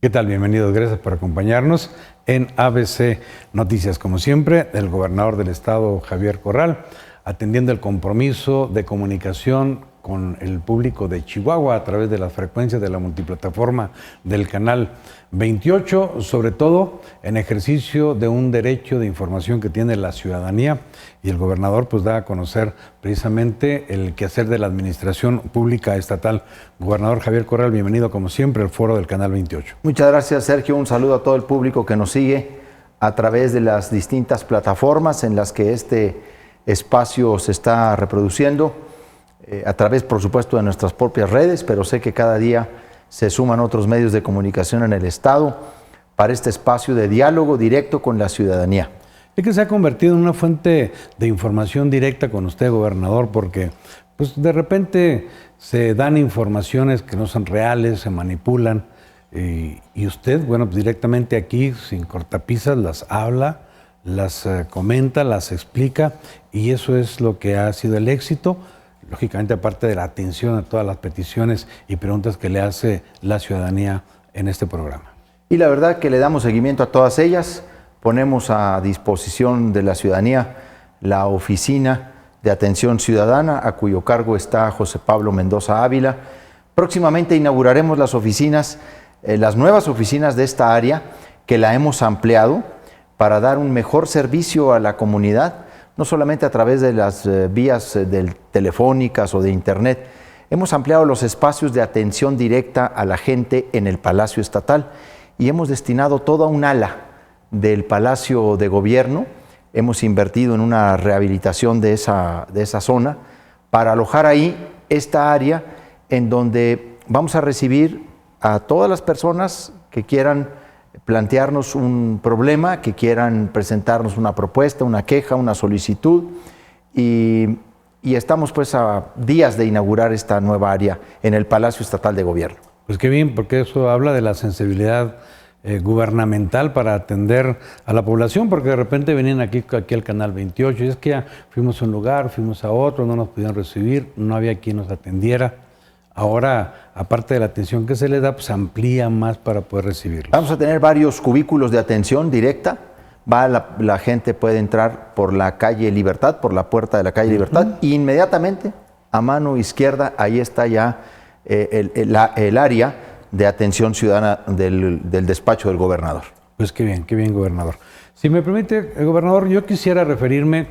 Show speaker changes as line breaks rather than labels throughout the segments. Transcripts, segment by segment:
¿Qué tal? Bienvenidos, gracias por acompañarnos en ABC Noticias. Como siempre, el gobernador del estado, Javier Corral, atendiendo el compromiso de comunicación con el público de Chihuahua a través de las frecuencias de la multiplataforma del canal 28, sobre todo en ejercicio de un derecho de información que tiene la ciudadanía, y el gobernador pues da a conocer precisamente el quehacer de la administración pública estatal. Gobernador Javier Corral, bienvenido como siempre al foro del canal 28.
Muchas gracias, Sergio. Un saludo a todo el público que nos sigue a través de las distintas plataformas en las que este espacio se está reproduciendo, a través, por supuesto, de nuestras propias redes, pero sé que cada día se suman otros medios de comunicación en el estado para este espacio de diálogo directo con la ciudadanía.
Es que se ha convertido en una fuente de información directa con usted, gobernador, porque pues, de repente se dan informaciones que no son reales, se manipulan, y usted, bueno, pues directamente aquí, sin cortapisas, las habla, las comenta, las explica, y eso es lo que ha sido el éxito, lógicamente aparte de la atención a todas las peticiones y preguntas que le hace la ciudadanía en este programa.
Y la verdad que le damos seguimiento a todas ellas, ponemos a disposición de la ciudadanía la oficina de atención ciudadana, a cuyo cargo está José Pablo Mendoza Ávila. Próximamente inauguraremos las oficinas, las nuevas oficinas de esta área, que la hemos ampliado para dar un mejor servicio a la comunidad, no solamente a través de las vías telefónicas o de internet. Hemos ampliado los espacios de atención directa a la gente en el Palacio Estatal y hemos destinado toda un ala del Palacio de Gobierno. Hemos invertido en una rehabilitación de esa zona para alojar ahí esta área en donde vamos a recibir a todas las personas que quieran plantearnos un problema, que quieran presentarnos una propuesta, una queja, una solicitud, y estamos pues a días de inaugurar esta nueva área en el Palacio Estatal de Gobierno.
Pues qué bien, porque eso habla de la sensibilidad gubernamental para atender a la población, porque de repente venían aquí al canal 28 y es que ya fuimos a un lugar, fuimos a otro, no nos pudieron recibir, no había quien nos atendiera. Ahora, aparte de la atención que se le da, pues amplía más para poder recibirlos.
Vamos a tener varios cubículos de atención directa. La gente puede entrar por la calle Libertad, por la puerta de la calle Libertad, y inmediatamente a mano izquierda, ahí está ya el área de atención ciudadana del despacho del gobernador.
Pues qué bien, gobernador. Si me permite, gobernador, yo quisiera referirme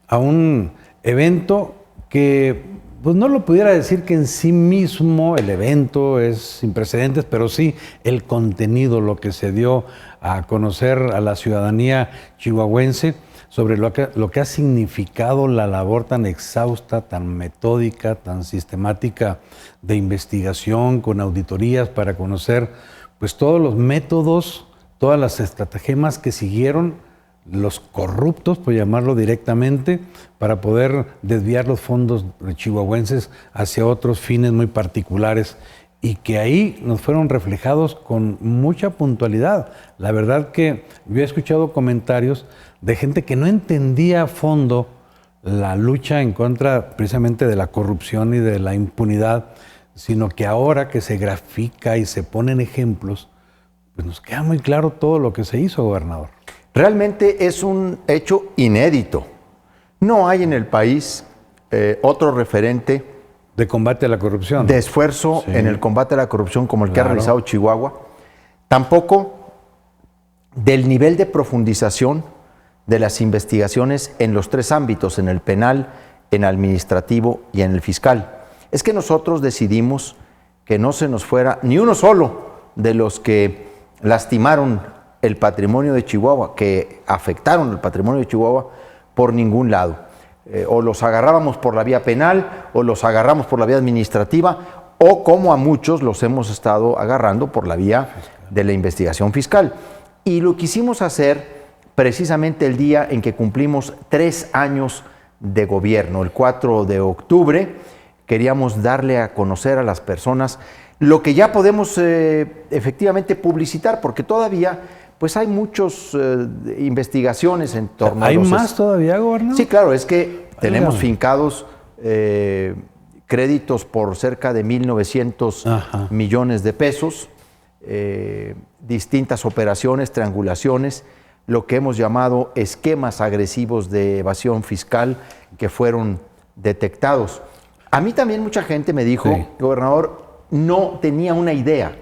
a un evento que pues no lo pudiera decir que en sí mismo el evento es sin precedentes, pero sí el contenido, lo que se dio a conocer a la ciudadanía chihuahuense sobre lo que ha significado la labor tan exhausta, tan metódica, tan sistemática de investigación con auditorías para conocer pues todos los métodos, todas las estratagemas que siguieron los corruptos, por llamarlo directamente, para poder desviar los fondos chihuahuenses hacia otros fines muy particulares, y que ahí nos fueron reflejados con mucha puntualidad. La verdad que yo he escuchado comentarios de gente que no entendía a fondo la lucha en contra precisamente de la corrupción y de la impunidad, sino que ahora que se grafica y se ponen ejemplos, pues nos queda muy claro todo lo que se hizo, gobernador.
Realmente es un hecho inédito. No hay en el país otro referente
de combate a la corrupción,
de esfuerzo en el combate a la corrupción como el que ha realizado Chihuahua. Tampoco del nivel de profundización de las investigaciones en los tres ámbitos, en el penal, en el administrativo y en el fiscal. Es que nosotros decidimos que no se nos fuera ni uno solo de los que lastimaron el patrimonio de Chihuahua, que afectaron el patrimonio de Chihuahua, por ningún lado. O los agarrábamos por la vía penal, o los agarramos por la vía administrativa, o como a muchos los hemos estado agarrando por la vía de la investigación fiscal. Y lo quisimos hacer precisamente el día en que cumplimos 3 años de gobierno, el 4 de octubre, queríamos darle a conocer a las personas lo que ya podemos efectivamente publicitar, porque todavía pues hay muchas investigaciones en torno
a
los...
¿Hay más todavía, gobernador?
Sí, claro, es que tenemos fincados créditos por cerca de 1.900 millones de pesos. distintas operaciones, triangulaciones, lo que hemos llamado esquemas agresivos de evasión fiscal que fueron detectados. A mí también mucha gente me dijo,
sí,
gobernador, no tenía una idea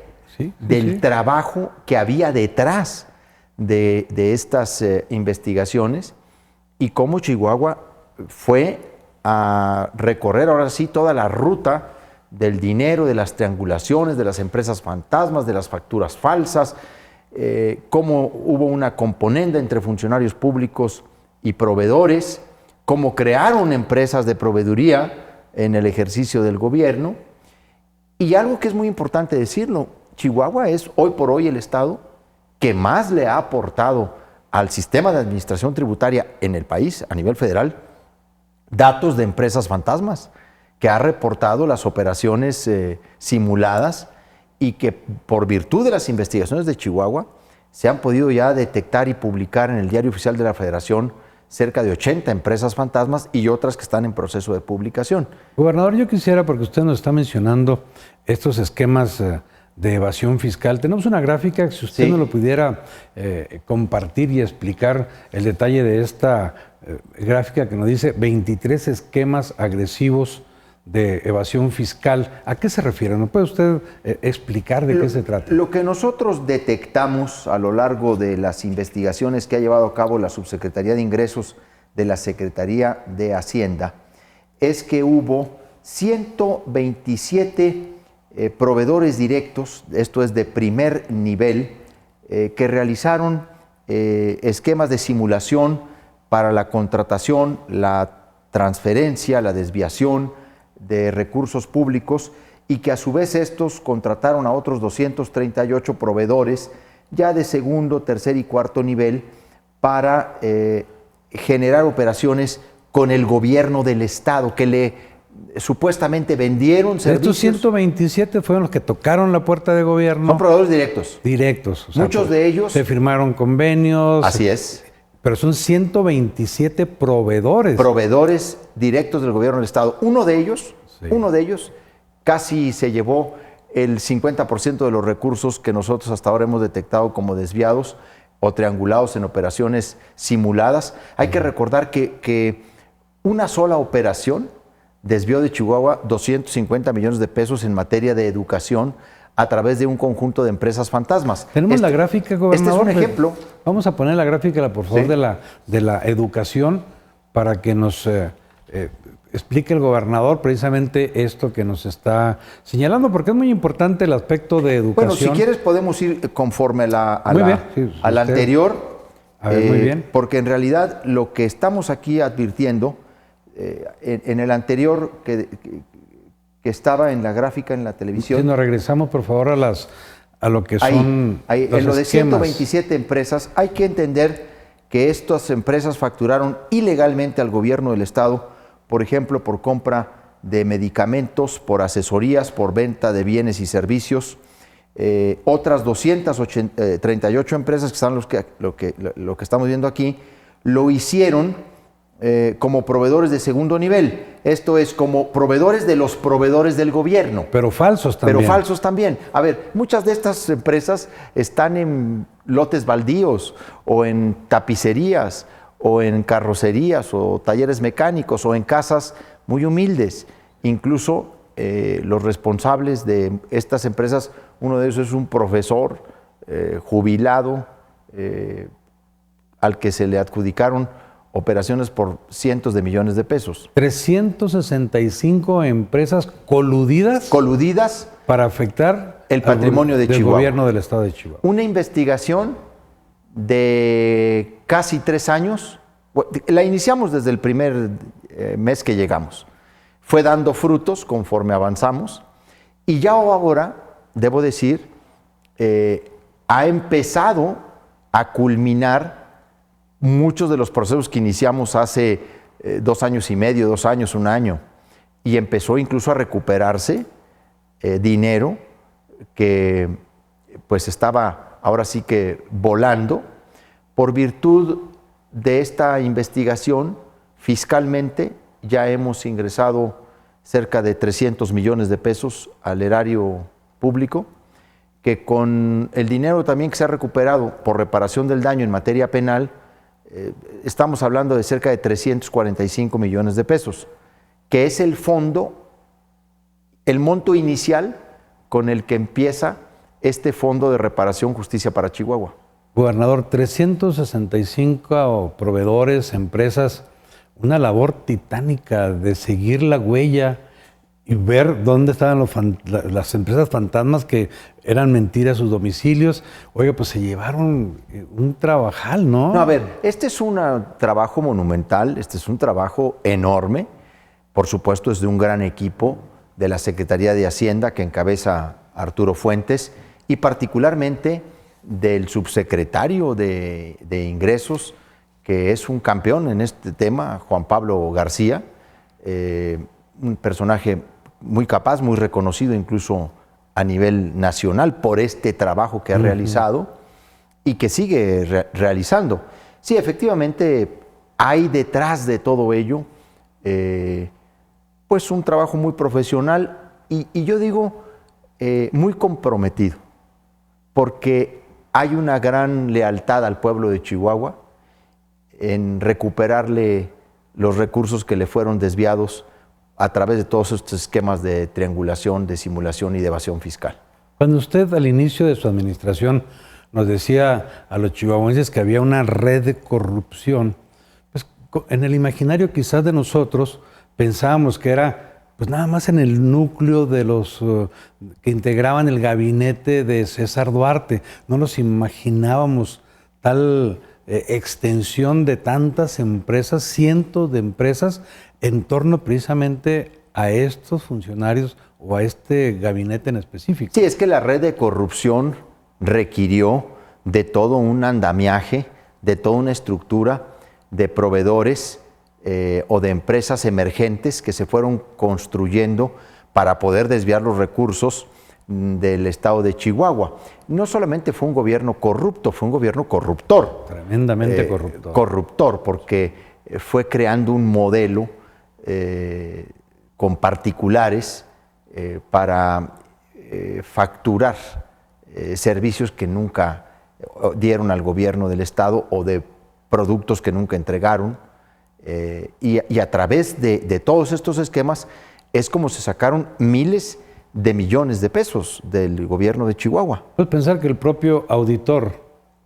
del trabajo que había detrás de estas investigaciones y cómo Chihuahua fue a recorrer ahora sí toda la ruta del dinero, de las triangulaciones, de las empresas fantasmas, de las facturas falsas, cómo hubo una componenda entre funcionarios públicos y proveedores, cómo crearon empresas de proveeduría en el ejercicio del gobierno. Y algo que es muy importante decirlo, Chihuahua es hoy por hoy el estado que más le ha aportado al sistema de administración tributaria en el país, a nivel federal, datos de empresas fantasmas, que ha reportado las operaciones simuladas y que por virtud de las investigaciones de Chihuahua se han podido ya detectar y publicar en el Diario Oficial de la Federación cerca de 80 empresas fantasmas y otras que están en proceso de publicación.
Gobernador, yo quisiera, porque usted nos está mencionando estos esquemas de evasión fiscal, tenemos una gráfica, si usted nos lo pudiera compartir y explicar el detalle de esta gráfica que nos dice 23 esquemas agresivos de evasión fiscal. ¿A qué se refiere? ¿No puede usted explicar de qué se trata?
Lo que nosotros detectamos a lo largo de las investigaciones que ha llevado a cabo la Subsecretaría de Ingresos de la Secretaría de Hacienda es que hubo 127 proveedores directos, esto es de primer nivel, que realizaron esquemas de simulación para la contratación, la transferencia, la desviación de recursos públicos y que a su vez estos contrataron a otros 238 proveedores ya de segundo, tercer y cuarto nivel para generar operaciones con el gobierno del estado que le supuestamente vendieron servicios.
Estos 127 fueron los que tocaron la puerta de gobierno.
Son proveedores directos.
Directos. O sea,
muchos de ellos.
Se firmaron convenios.
Así es.
Pero son 127 proveedores.
Proveedores directos del gobierno del estado. Uno de ellos casi se llevó el 50% de los recursos que nosotros hasta ahora hemos detectado como desviados o triangulados en operaciones simuladas. Hay que recordar que una sola operación desvió de Chihuahua 250 millones de pesos en materia de educación a través de un conjunto de empresas fantasmas.
Tenemos la gráfica, gobernador.
Este es un ejemplo.
Vamos a poner la gráfica, por favor, de la educación para que nos explique el gobernador precisamente esto que nos está señalando, porque es muy importante el aspecto de educación.
Bueno, si quieres podemos ir conforme a la anterior.
A ver, muy bien.
Porque en realidad lo que estamos aquí advirtiendo, en el anterior que estaba en la gráfica en la televisión.
Si nos regresamos, por favor, a lo que son
los en lo de
esquemas.
127 empresas, hay que entender que estas empresas facturaron ilegalmente al gobierno del estado, por ejemplo, por compra de medicamentos, por asesorías, por venta de bienes y servicios. Otras 238 empresas, que están lo que estamos viendo aquí, lo hicieron como proveedores de segundo nivel. Esto es, como proveedores de los proveedores del gobierno.
Pero falsos también.
Pero falsos también. A ver, muchas de estas empresas están en lotes baldíos, o en tapicerías, o en carrocerías, o talleres mecánicos, o en casas muy humildes. Incluso los responsables de estas empresas, uno de ellos es un profesor jubilado al que se le adjudicaron operaciones por cientos de millones de pesos.
365 empresas coludidas para afectar
el patrimonio del
gobierno del estado de Chihuahua.
Una investigación de casi 3 años, la iniciamos desde el primer mes que llegamos. Fue dando frutos conforme avanzamos y ya ahora, debo decir, ha empezado a culminar muchos de los procesos que iniciamos hace 2 años y medio, 2 años, 1 año, y empezó incluso a recuperarse dinero que pues estaba ahora sí que volando. Por virtud de esta investigación, fiscalmente ya hemos ingresado cerca de 300 millones de pesos al erario público que con el dinero también que se ha recuperado por reparación del daño en materia penal, estamos hablando de cerca de 345 millones de pesos, que es el fondo, el monto inicial con el que empieza este Fondo de Reparación Justicia para Chihuahua.
Gobernador, 365 proveedores, empresas, una labor titánica de seguir la huella y ver dónde estaban las empresas fantasmas que eran mentiras sus domicilios. Oiga, pues se llevaron un trabajal, ¿no?
No, a ver, este es un trabajo monumental, este es un trabajo enorme. Por supuesto, es de un gran equipo de la Secretaría de Hacienda que encabeza Arturo Fuentes y particularmente del subsecretario de Ingresos, que es un campeón en este tema, Juan Pablo García, un personaje muy capaz, muy reconocido incluso a nivel nacional por este trabajo que ha realizado y que sigue realizando. Sí, efectivamente, hay detrás de todo ello pues un trabajo muy profesional y yo digo muy comprometido, porque hay una gran lealtad al pueblo de Chihuahua en recuperarle los recursos que le fueron desviados a través de todos estos esquemas de triangulación, de simulación y de evasión fiscal.
Cuando usted al inicio de su administración nos decía a los chihuahuenses que había una red de corrupción, pues en el imaginario quizás de nosotros pensábamos que era pues nada más en el núcleo de los que integraban el gabinete de César Duarte. No nos imaginábamos tal extensión de tantas empresas, cientos de empresas, en torno precisamente a estos funcionarios o a este gabinete en específico.
Sí, es que la red de corrupción requirió de todo un andamiaje, de toda una estructura de proveedores o de empresas emergentes que se fueron construyendo para poder desviar los recursos del estado de Chihuahua. No solamente fue un gobierno corrupto, fue un gobierno corruptor.
Tremendamente corruptor.
Corruptor, porque fue creando un modelo con particulares para facturar servicios que nunca dieron al gobierno del estado o de productos que nunca entregaron. Y a través de todos estos esquemas es como se sacaron miles de millones de pesos del gobierno de Chihuahua.
Puedes pensar que el propio auditor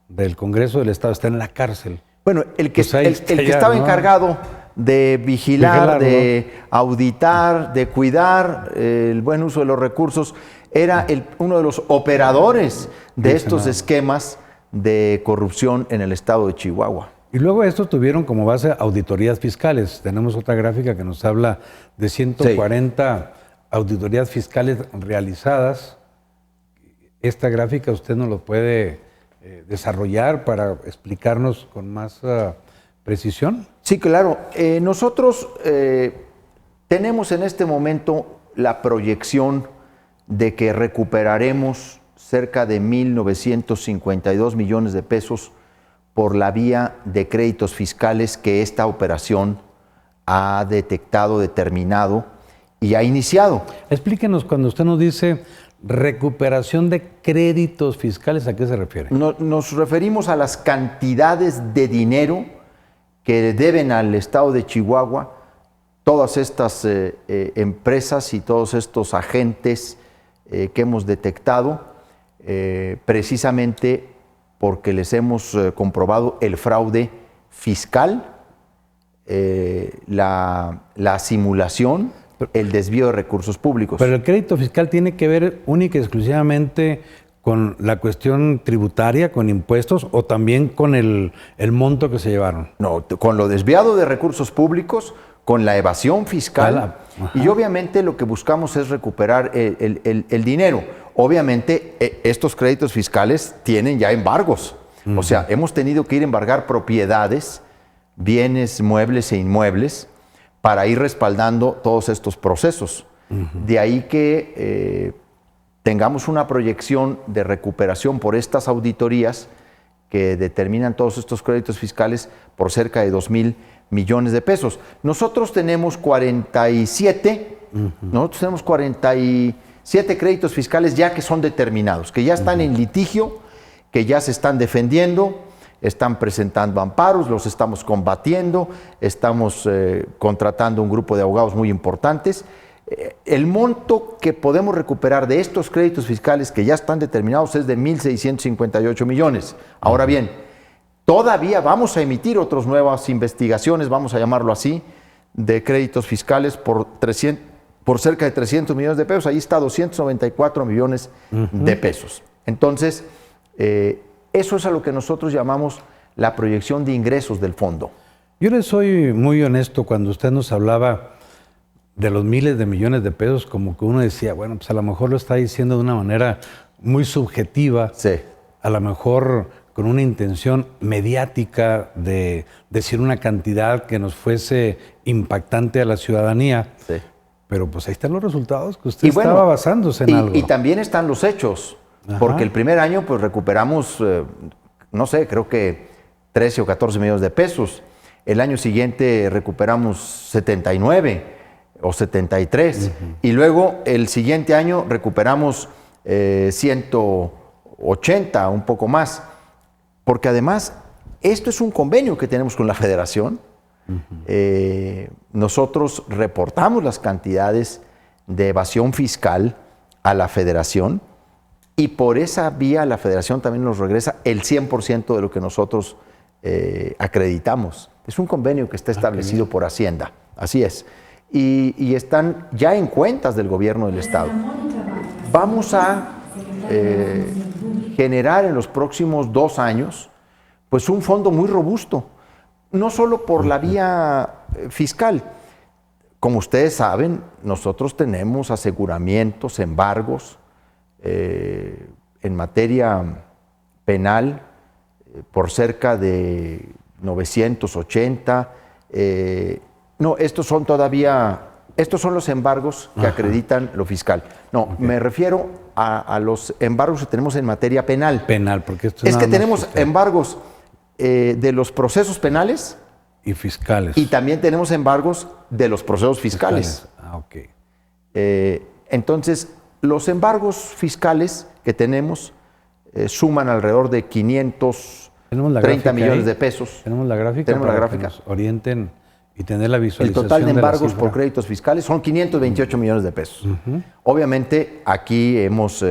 del Congreso del Estado está en la cárcel.
Bueno, el que
Pues
estaba encargado de vigilar, de
¿no?
auditar, de cuidar el buen uso de los recursos, era uno de los operadores de estos esquemas de corrupción en el estado de Chihuahua.
Y luego estos tuvieron como base auditorías fiscales. Tenemos otra gráfica que nos habla de 140 auditorías fiscales realizadas. Esta gráfica usted nos lo puede desarrollar para explicarnos con más precisión.
Sí, claro. Nosotros tenemos en este momento la proyección de que recuperaremos cerca de 1.952 millones de pesos por la vía de créditos fiscales que esta operación ha detectado, determinado y ha iniciado.
Explíquenos, cuando usted nos dice recuperación de créditos fiscales, ¿a qué se refiere?
Nos referimos a las cantidades de dinero que deben al estado de Chihuahua todas estas empresas y todos estos agentes que hemos detectado, precisamente porque les hemos comprobado el fraude fiscal, la simulación, el desvío de recursos públicos.
Pero el crédito fiscal tiene que ver única y exclusivamente con la cuestión tributaria, con impuestos, o también con el monto que se llevaron.
No, con lo desviado de recursos públicos, con la evasión fiscal, y obviamente lo que buscamos es recuperar el dinero. Obviamente estos créditos fiscales tienen ya embargos, o sea, hemos tenido que ir a embargar propiedades, bienes muebles e inmuebles, para ir respaldando todos estos procesos. De ahí que tengamos una proyección de recuperación por estas auditorías que determinan todos estos créditos fiscales por cerca de 2,000 millones de pesos. Nosotros tenemos 47, nosotros tenemos 7 créditos fiscales ya que son determinados, que ya están en litigio, que ya se están defendiendo, están presentando amparos, los estamos combatiendo, estamos contratando un grupo de abogados muy importantes. El monto que podemos recuperar de estos créditos fiscales que ya están determinados es de 1.658 millones. Ahora bien, todavía vamos a emitir otras nuevas investigaciones, vamos a llamarlo así, de créditos fiscales por cerca de 300 millones de pesos. Ahí está 294 millones de pesos. Entonces, eso es a lo que nosotros llamamos la proyección de ingresos del fondo.
Yo le soy muy honesto cuando usted nos hablaba de los miles de millones de pesos, como que uno decía, bueno, pues a lo mejor lo está diciendo de una manera muy subjetiva,
sí,
a lo mejor con una intención mediática de decir una cantidad que nos fuese impactante a la ciudadanía.
Sí.
Pero pues ahí están los resultados que usted estaba basándose en algo.
Y también están los hechos, porque el primer año pues recuperamos, no sé, creo que 13 o 14 millones de pesos. El año siguiente recuperamos 79 o 73. Y luego el siguiente año recuperamos 180, un poco más. Porque además, esto es un convenio que tenemos con la Federación. Nosotros reportamos las cantidades de evasión fiscal a la Federación y por esa vía la Federación también nos regresa el 100% de lo que nosotros acreditamos. Es un convenio que está establecido por Hacienda, así es. Y están ya en cuentas del gobierno del Estado. Vamos a generar en los próximos 2 años pues un fondo muy robusto, no solo por la vía fiscal. Como ustedes saben, nosotros tenemos aseguramientos, embargos en materia penal por cerca de 980. No, estos son los embargos que acreditan lo fiscal. No, me refiero a los embargos que tenemos en materia penal.
Penal, porque esto
es que tenemos embargos de los procesos penales
y fiscales.
Y también tenemos embargos de los procesos fiscales.
Ok.
Entonces, los embargos fiscales que tenemos suman alrededor de 530 millones de pesos.
Tenemos la gráfica.
Tenemos la gráfica.
Que nos orienten y tener la visualización.
El total de embargos por créditos fiscales son 528 millones de pesos. Obviamente, aquí hemos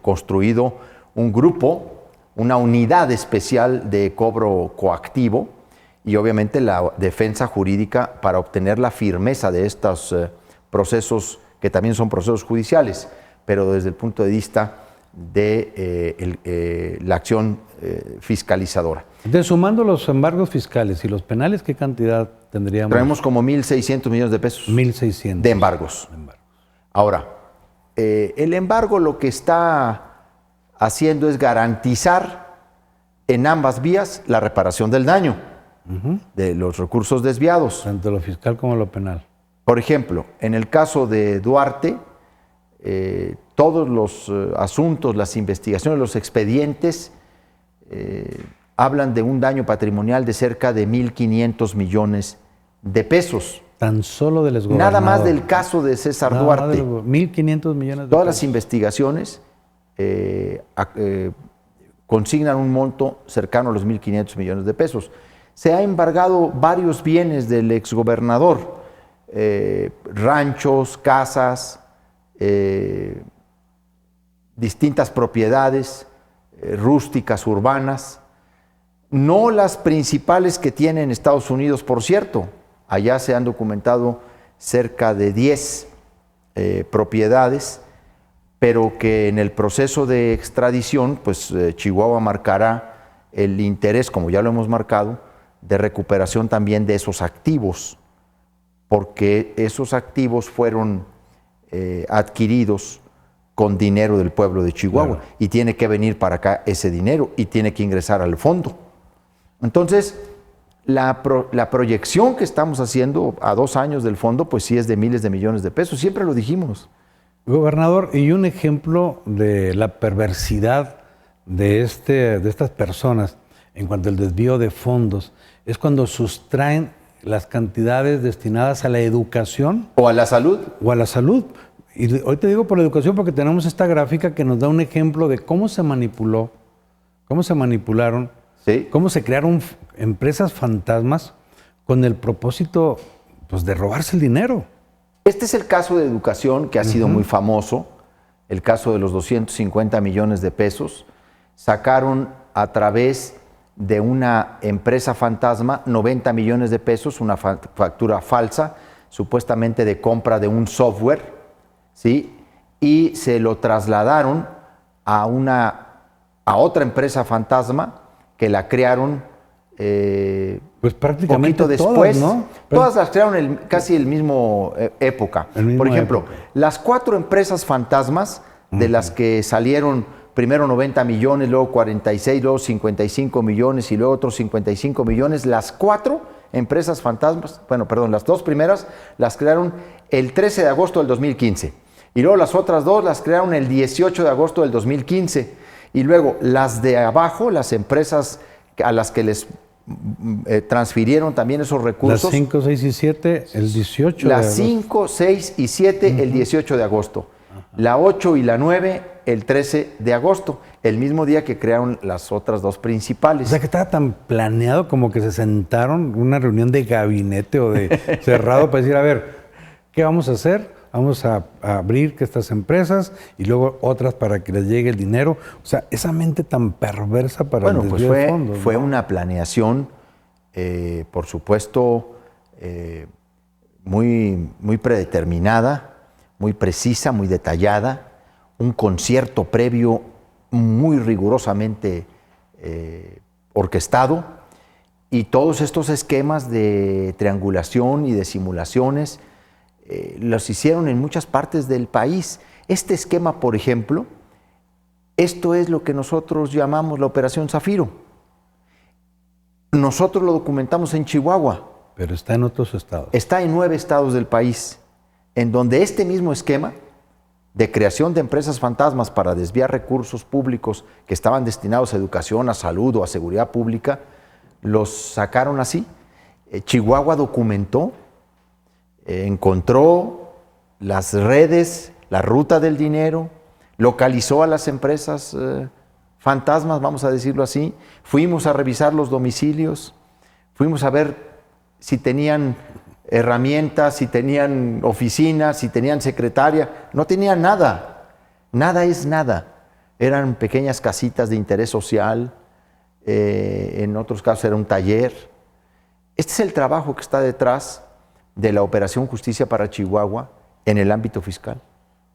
construido un grupo, una unidad especial de cobro coactivo y obviamente la defensa jurídica para obtener la firmeza de estos procesos que también son procesos judiciales, pero desde el punto de vista de la acción fiscalizadora.
Entonces, sumando los embargos fiscales y los penales, ¿qué cantidad tendríamos?
Traemos como 1.600 millones de pesos.
1.600.
De embargos. Ahora, el embargo lo que está haciendo es garantizar en ambas vías la reparación del daño, de los recursos desviados.
Tanto lo fiscal como lo penal.
Por ejemplo, en el caso de Duarte, todos los asuntos, las investigaciones, los expedientes hablan de un daño patrimonial de cerca de 1.500 millones de pesos.
Tan solo del exgobernador.
Nada más del caso de César Duarte.
1.500 millones de
Todas
pesos.
las investigaciones consignan un monto cercano a los 1.500 millones de pesos. Se ha embargado varios bienes del exgobernador, ranchos, casas, distintas propiedades rústicas, urbanas, no las principales que tiene en Estados Unidos, por cierto. Allá se han documentado cerca de 10 propiedades, pero que en el proceso de extradición, pues Chihuahua marcará el interés, como ya lo hemos marcado, de recuperación también de esos activos, porque esos activos fueron adquiridos con dinero del pueblo de Chihuahua, claro, y tiene que venir para acá ese dinero y tiene que ingresar al fondo. Entonces, la proyección que estamos haciendo a 2 años del fondo, pues sí es de miles de millones de pesos, siempre lo dijimos.
Gobernador, y un ejemplo de la perversidad de estas personas en cuanto al desvío de fondos es cuando sustraen las cantidades destinadas a la educación.
O a la salud.
O a la salud. Y hoy te digo por la educación porque tenemos esta gráfica que nos da un ejemplo de cómo se manipuló, cómo se manipularon,
Sí.
cómo se crearon empresas fantasmas con el propósito, pues, de robarse el dinero.
Este es el caso de educación que ha sido muy famoso, el caso de los 250 millones de pesos. Sacaron a través de una empresa fantasma 90 millones de pesos, una factura falsa, supuestamente de compra de un software, ¿sí? Y se lo trasladaron a otra empresa fantasma que la crearon
Pues prácticamente
poquito después.
todas, ¿no?
Todas las crearon casi el mismo época.
El mismo
Por ejemplo,
época.
las 4 empresas fantasmas de las que salieron primero 90 millones, luego 46, luego 55 millones y luego otros 55 millones, las 4 empresas fantasmas, bueno, perdón, las 2 primeras las crearon el 13 de agosto del 2015 y luego las otras 2 las crearon el 18 de agosto del 2015 y luego las de abajo, las empresas a las que les transfirieron también esos recursos.
Las 5, 6 y 7, el 18
Las
de agosto.
5, 6 y 7 el 18 de agosto. La 8 y la 9 el 13 de agosto, el mismo día que crearon las otras 2
O
principales.
sea que estaba tan planeado como que se sentaron una reunión de gabinete o de cerrado para decir, a ver, ¿qué vamos a hacer? Vamos a abrir que estas empresas y luego otras para que les llegue el dinero. O sea, esa mente tan perversa para
Bueno,
el
pues
desvío de fondos,
fue
¿no?
una planeación, por supuesto, muy predeterminada, muy precisa, muy detallada, un concierto previo muy rigurosamente orquestado y todos estos esquemas de triangulación y de simulaciones los hicieron en muchas partes del país. Este esquema, por ejemplo, esto es lo que nosotros llamamos la Operación Zafiro. Nosotros lo documentamos en Chihuahua.
Pero está en otros estados.
Está en 9 estados del país, en donde este mismo esquema de creación de empresas fantasmas para desviar recursos públicos que estaban destinados a educación, a salud o a seguridad pública, los sacaron así. Chihuahua documentó, encontró las redes, la ruta del dinero, localizó a las empresas fantasmas, vamos a decirlo así. Fuimos a revisar los domicilios, fuimos a ver si tenían herramientas, si tenían oficinas, si tenían secretaria. No tenían nada, nada es nada. Eran pequeñas casitas de interés social, en otros casos era un taller. Este es el trabajo que está detrás de la Operación Justicia para Chihuahua en el ámbito fiscal.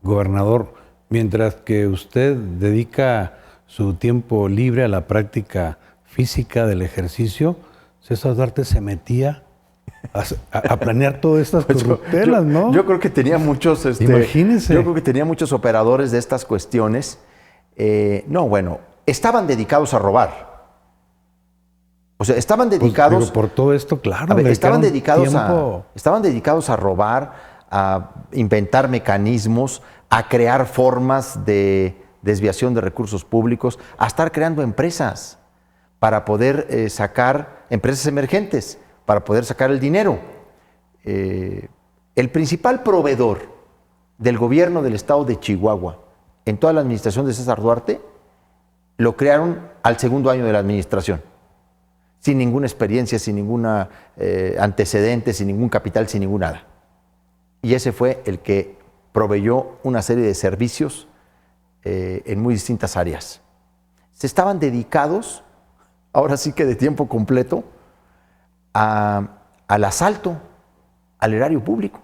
Gobernador, mientras que usted dedica su tiempo libre a la práctica física del ejercicio, César Duarte se metía a planear todas estas corruptelas, ¿no?
Yo creo que tenía muchos,
Imagínese.
yo creo que tenía muchos operadores de estas cuestiones. Estaban dedicados a robar. O sea, estaban dedicados.
Pues, por todo esto, claro.
A ver,
le
estaban
dedicaron
dedicados a robar, a inventar mecanismos, a crear formas de desviación de recursos públicos, a estar creando empresas para poder sacar empresas emergentes, para poder sacar el dinero. El principal proveedor del gobierno del estado de Chihuahua en toda la administración de César Duarte lo crearon al segundo año de la administración, sin ninguna experiencia, sin ningún antecedente, sin ningún capital, sin ningún nada. Y ese fue el que proveyó una serie de servicios en muy distintas áreas. Se estaban dedicados, ahora sí que de tiempo completo, al asalto al erario público.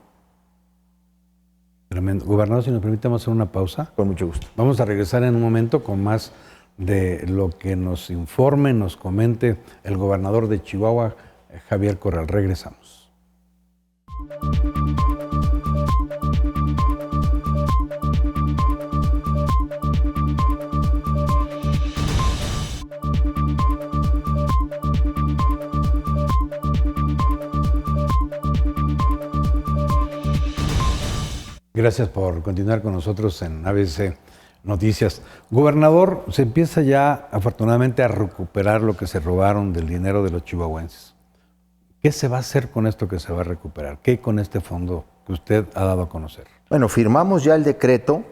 Tremendo. Gobernador, si nos permitamos hacer una pausa.
Con mucho gusto.
Vamos a regresar en un momento con más de lo que nos informe, nos comente el gobernador de Chihuahua, Javier Corral. Regresamos. Gracias por continuar con nosotros en ABC Noticias. Gobernador, se empieza ya afortunadamente a recuperar lo que se robaron del dinero de los chihuahuenses. ¿Qué se va a hacer con esto que se va a recuperar? ¿Qué hay con este fondo que usted ha dado a conocer?
Bueno, firmamos ya el decreto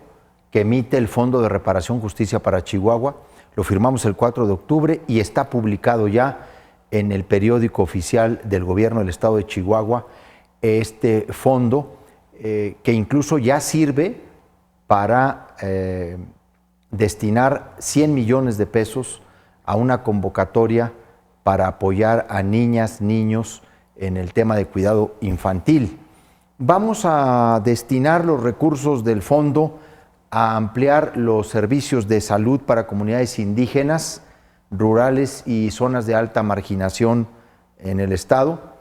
que emite el Fondo de Reparación Justicia para Chihuahua. Lo firmamos el 4 de octubre y está publicado ya en el periódico oficial del gobierno del estado de Chihuahua este fondo que incluso ya sirve para destinar 100 millones de pesos a una convocatoria para apoyar a niñas, niños en el tema de cuidado infantil. Vamos a destinar los recursos del fondo a ampliar los servicios de salud para comunidades indígenas, rurales y zonas de alta marginación en el estado,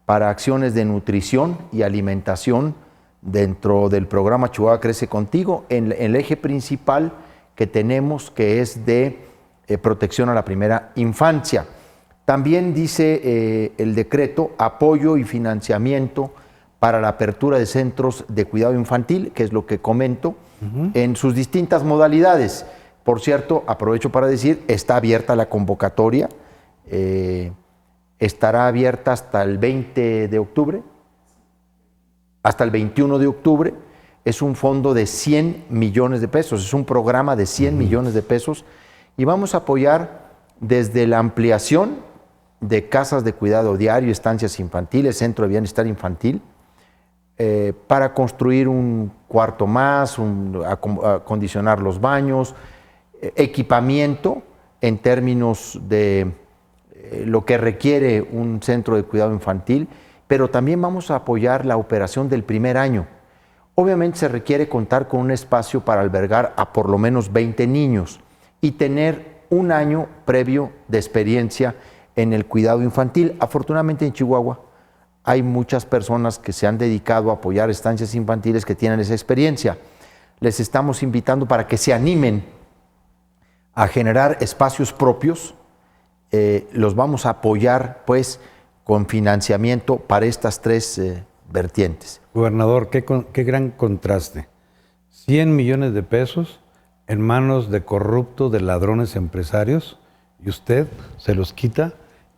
para acciones de nutrición y alimentación dentro del programa Chihuahua Crece Contigo, en el eje principal que tenemos, que es de protección a la primera infancia. También dice el decreto apoyo y financiamiento para la apertura de centros de cuidado infantil, que es lo que comento, en sus distintas modalidades. Por cierto, aprovecho para decir, está abierta la convocatoria, estará abierta hasta el 20 de octubre, hasta el 21 de octubre. Es un fondo de 100 millones de pesos, es un programa de 100 millones de pesos y vamos a apoyar desde la ampliación de casas de cuidado diario, estancias infantiles, centro de bienestar infantil, para construir un cuarto más, acondicionar los baños, equipamiento en términos de lo que requiere un centro de cuidado infantil, pero también vamos a apoyar la operación del primer año. Obviamente se requiere contar con un espacio para albergar a por lo menos 20 niños y tener un año previo de experiencia en el cuidado infantil. Afortunadamente en Chihuahua hay muchas personas que se han dedicado a apoyar estancias infantiles que tienen esa experiencia. Les estamos invitando para que se animen a generar espacios propios. Los vamos a apoyar pues con financiamiento para estas tres vertientes.
Gobernador, qué gran contraste. 100 millones de pesos en manos de corruptos, de ladrones empresarios, y usted se los quita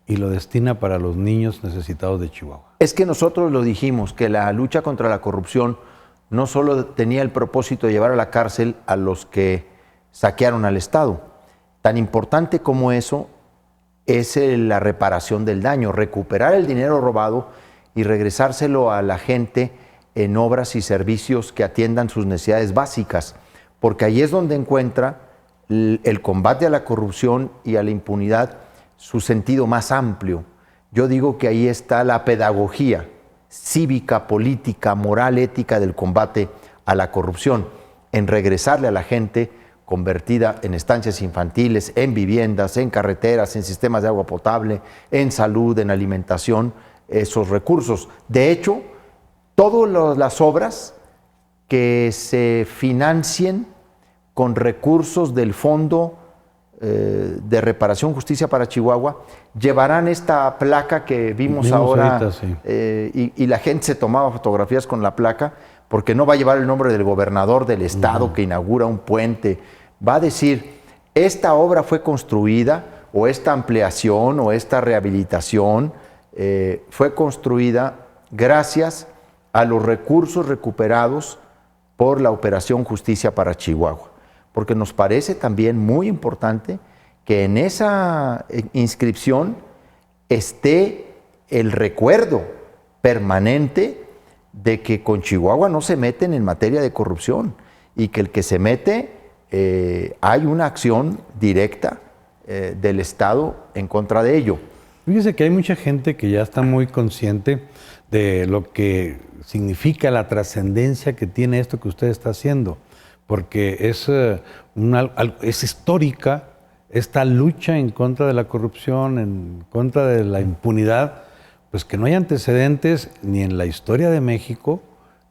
y lo destina para los niños necesitados de Chihuahua.
Es que nosotros lo dijimos, que la lucha contra la corrupción no solo tenía el propósito de llevar a la cárcel a los que saquearon al Estado. Tan importante como eso es la reparación del daño, recuperar el dinero robado y regresárselo a la gente en obras y servicios que atiendan sus necesidades básicas, porque ahí es donde encuentra el combate a la corrupción y a la impunidad su sentido más amplio. Yo digo que ahí está la pedagogía cívica, política, moral, ética del combate a la corrupción, en regresarle a la gente convertida en estancias infantiles, en viviendas, en carreteras, en sistemas de agua potable, en salud, en alimentación, esos recursos. De hecho, todas las obras que se financien con recursos del Fondo de Reparación Justicia para Chihuahua llevarán esta placa que vimos ahora
ahorita, sí.
Y la gente se tomaba fotografías con la placa porque no va a llevar el nombre del gobernador del estado que inaugura un puente. Va a decir, esta obra fue construida, o esta ampliación, o esta rehabilitación fue construida gracias a los recursos recuperados por la Operación Justicia para Chihuahua. Porque nos parece también muy importante que en esa inscripción esté el recuerdo permanente de que con Chihuahua no se meten en materia de corrupción y que el que se mete hay una acción directa del Estado en contra de ello.
Fíjese que hay mucha gente que ya está muy consciente de lo que significa la trascendencia que tiene esto que usted está haciendo, porque es histórica esta lucha en contra de la corrupción, en contra de la impunidad, pues que no hay antecedentes ni en la historia de México,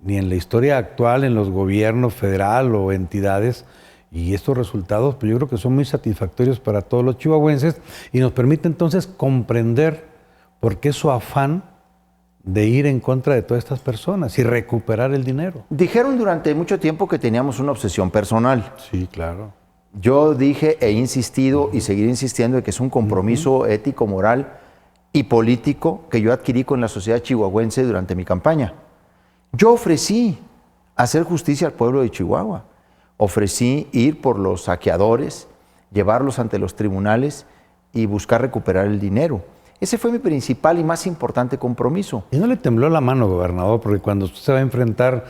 ni en la historia actual en los gobiernos federal o entidades. Y estos resultados, pues yo creo que son muy satisfactorios para todos los chihuahuenses y nos permite entonces comprender por qué su afán de ir en contra de todas estas personas y recuperar el dinero.
Dijeron durante mucho tiempo que teníamos una obsesión personal.
Sí, claro.
Yo dije, he insistido y seguiré insistiendo de que es un compromiso ético, moral y político que yo adquirí con la sociedad chihuahuense durante mi campaña. Yo ofrecí hacer justicia al pueblo de Chihuahua. Ofrecí ir por los saqueadores, llevarlos ante los tribunales y buscar recuperar el dinero. Ese fue mi principal y más importante compromiso.
¿Y no le tembló la mano, gobernador? Porque cuando usted se va a enfrentar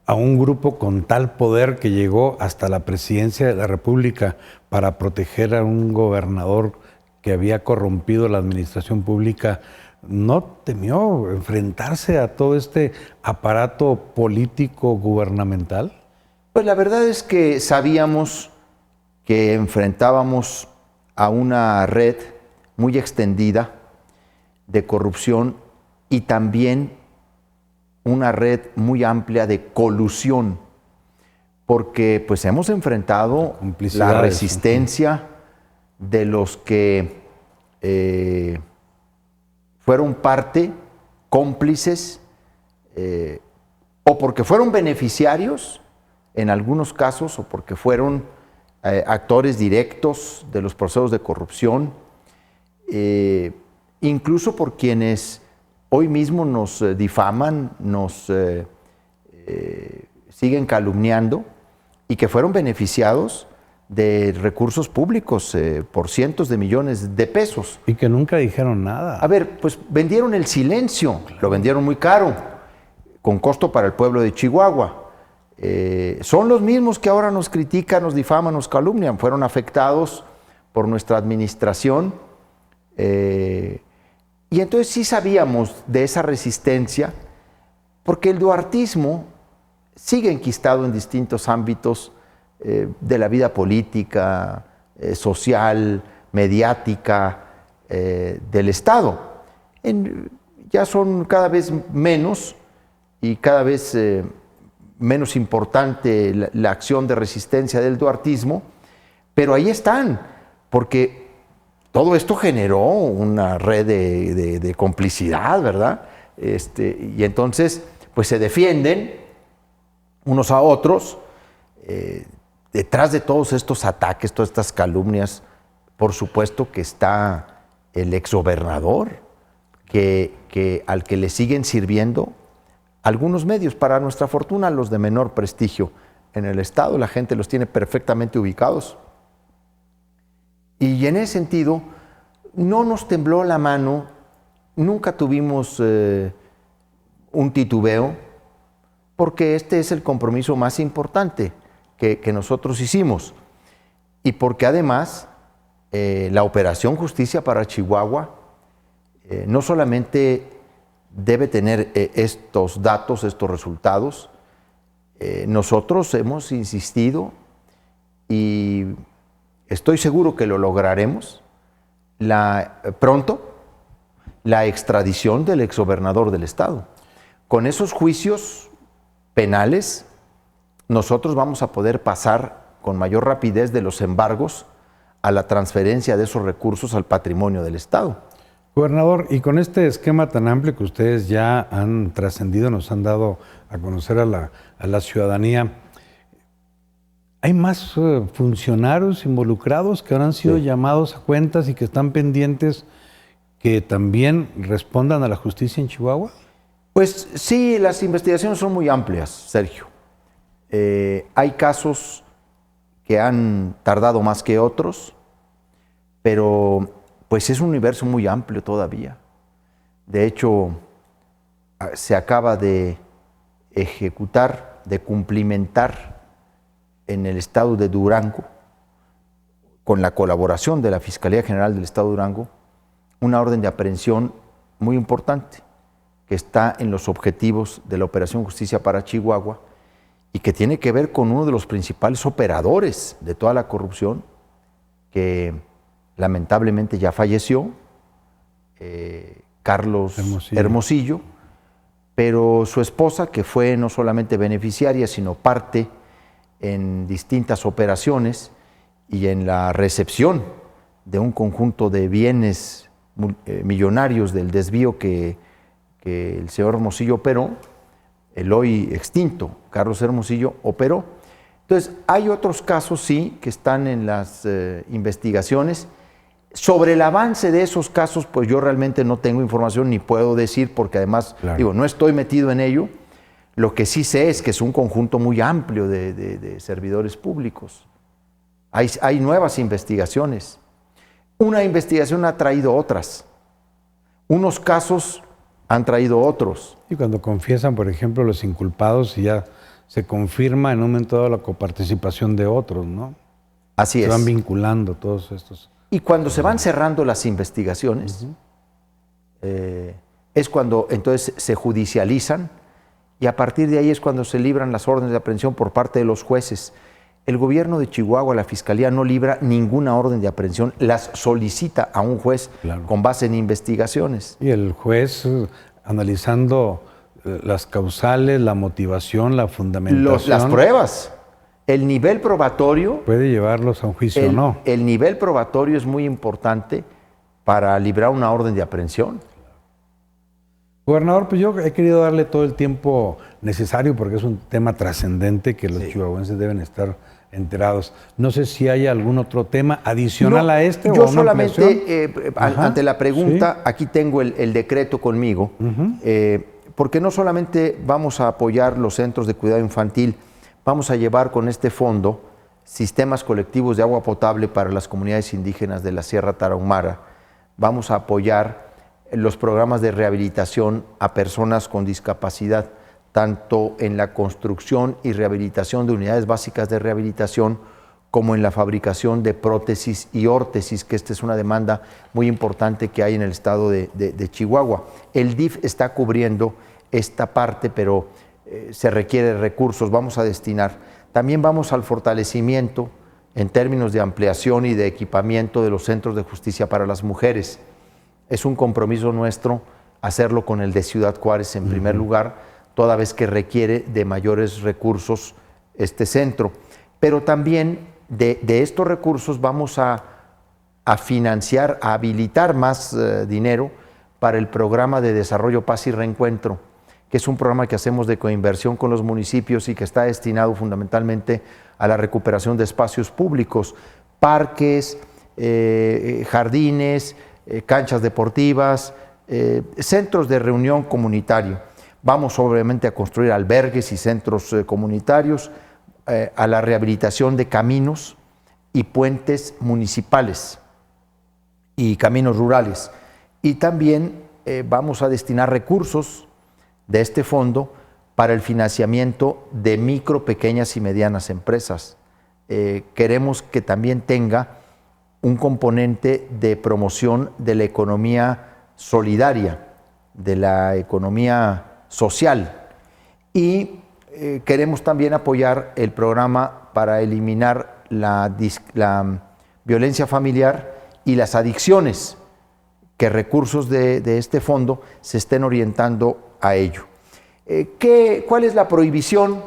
a un grupo con tal poder que llegó hasta la presidencia de la República para proteger a un gobernador que había corrompido la administración pública, ¿no temió enfrentarse a todo este aparato político gubernamental?
Pues la verdad es que sabíamos que enfrentábamos a una red muy extendida de corrupción y también una red muy amplia de colusión, porque pues hemos enfrentado la resistencia de los que fueron parte, cómplices, o porque fueron beneficiarios en algunos casos, o porque fueron actores directos de los procesos de corrupción, incluso por quienes hoy mismo nos difaman, nos siguen calumniando y que fueron beneficiados de recursos públicos por cientos de millones de pesos.
Y que nunca dijeron nada.
A ver, pues vendieron el silencio, lo vendieron muy caro, con costo para el pueblo de Chihuahua. Son los mismos que ahora nos critican, nos difaman, nos calumnian, fueron afectados por nuestra administración. Y entonces sí sabíamos de esa resistencia, porque el duartismo sigue enquistado en distintos ámbitos de la vida política, social, mediática del Estado. Ya son cada vez menos y cada vez menos importante la acción de resistencia del duartismo, pero ahí están, porque todo esto generó una red de complicidad, ¿verdad? Y entonces, pues se defienden unos a otros. Detrás de todos estos ataques, todas estas calumnias, por supuesto que está el exgobernador, al que le siguen sirviendo algunos medios, para nuestra fortuna, los de menor prestigio en el Estado. La gente los tiene perfectamente ubicados. Y en ese sentido, no nos tembló la mano, nunca tuvimos un titubeo, porque este es el compromiso más importante que nosotros hicimos. Y porque además, la Operación Justicia para Chihuahua no solamente debe tener estos datos, estos resultados, nosotros hemos insistido y estoy seguro que lo lograremos pronto, la extradición del exgobernador del Estado. Con esos juicios penales, nosotros vamos a poder pasar con mayor rapidez de los embargos a la transferencia de esos recursos al patrimonio del Estado.
Gobernador, y con este esquema tan amplio que ustedes ya han trascendido, nos han dado a conocer a la ciudadanía, ¿hay más funcionarios involucrados que habrán sido llamados a cuentas y que están pendientes que también respondan a la justicia en Chihuahua?
Pues sí, las investigaciones son muy amplias, Sergio. Hay casos que han tardado más que otros, pero pues es un universo muy amplio todavía. De hecho, se acaba de ejecutar, de cumplimentar en el estado de Durango, con la colaboración de la Fiscalía General del Estado de Durango, una orden de aprehensión muy importante que está en los objetivos de la Operación Justicia para Chihuahua y que tiene que ver con uno de los principales operadores de toda la corrupción, que lamentablemente ya falleció, Carlos Hermosillo, pero su esposa, que fue no solamente beneficiaria, sino parte en distintas operaciones y en la recepción de un conjunto de bienes millonarios del desvío que el señor Hermosillo operó, el hoy extinto Carlos Hermosillo operó. Entonces, hay otros casos, sí, que están en las investigaciones. Sobre el avance de esos casos, pues yo realmente no tengo información ni puedo decir, porque además, digo, no estoy metido en ello, Lo que sí sé es que es un conjunto muy amplio de servidores públicos. Hay nuevas investigaciones. Una investigación ha traído otras. Unos casos han traído otros.
Y cuando confiesan, por ejemplo, los inculpados, y ya se confirma en un momento dado la coparticipación de otros, ¿no?
Así es.
Se van vinculando todos estos.
Y cuando se van cerrando las investigaciones, es cuando entonces se judicializan, y a partir de ahí es cuando se libran las órdenes de aprehensión por parte de los jueces. El gobierno de Chihuahua, la Fiscalía, no libra ninguna orden de aprehensión, las solicita a un juez con base en investigaciones.
Y el juez, analizando las causales, la motivación, la fundamentación.
Las pruebas, el nivel probatorio.
Puede llevarlos a un juicio o no.
El nivel probatorio es muy importante para librar una orden de aprehensión.
Gobernador, pues yo he querido darle todo el tiempo necesario porque es un tema trascendente que los chihuahuenses deben estar enterados. No sé si hay algún otro tema adicional a este.
Yo solamente, ante la pregunta, aquí tengo el decreto conmigo, porque no solamente vamos a apoyar los centros de cuidado infantil, vamos a llevar con este fondo sistemas colectivos de agua potable para las comunidades indígenas de la Sierra Tarahumara, vamos a apoyar los programas de rehabilitación a personas con discapacidad, tanto en la construcción y rehabilitación de unidades básicas de rehabilitación, como en la fabricación de prótesis y órtesis, que esta es una demanda muy importante que hay en el estado de Chihuahua. El DIF está cubriendo esta parte, pero se requiere recursos, vamos a destinar. También vamos al fortalecimiento en términos de ampliación y de equipamiento de los centros de justicia para las mujeres. Es un compromiso nuestro hacerlo con el de Ciudad Juárez en primer lugar, toda vez que requiere de mayores recursos este centro. Pero también de estos recursos vamos a financiar, a habilitar más dinero para el programa de desarrollo, paz y reencuentro, que es un programa que hacemos de coinversión con los municipios y que está destinado fundamentalmente a la recuperación de espacios públicos, parques, jardines, canchas deportivas, centros de reunión comunitario. Vamos obviamente a construir albergues y centros comunitarios, a la rehabilitación de caminos y puentes municipales y caminos rurales. Y también vamos a destinar recursos de este fondo para el financiamiento de micro, pequeñas y medianas empresas. Queremos que también tenga un componente de promoción de la economía solidaria, de la economía social. Y queremos también apoyar el programa para eliminar la violencia familiar y las adicciones, que recursos de este fondo se estén orientando a ello. ¿Cuál es la prohibición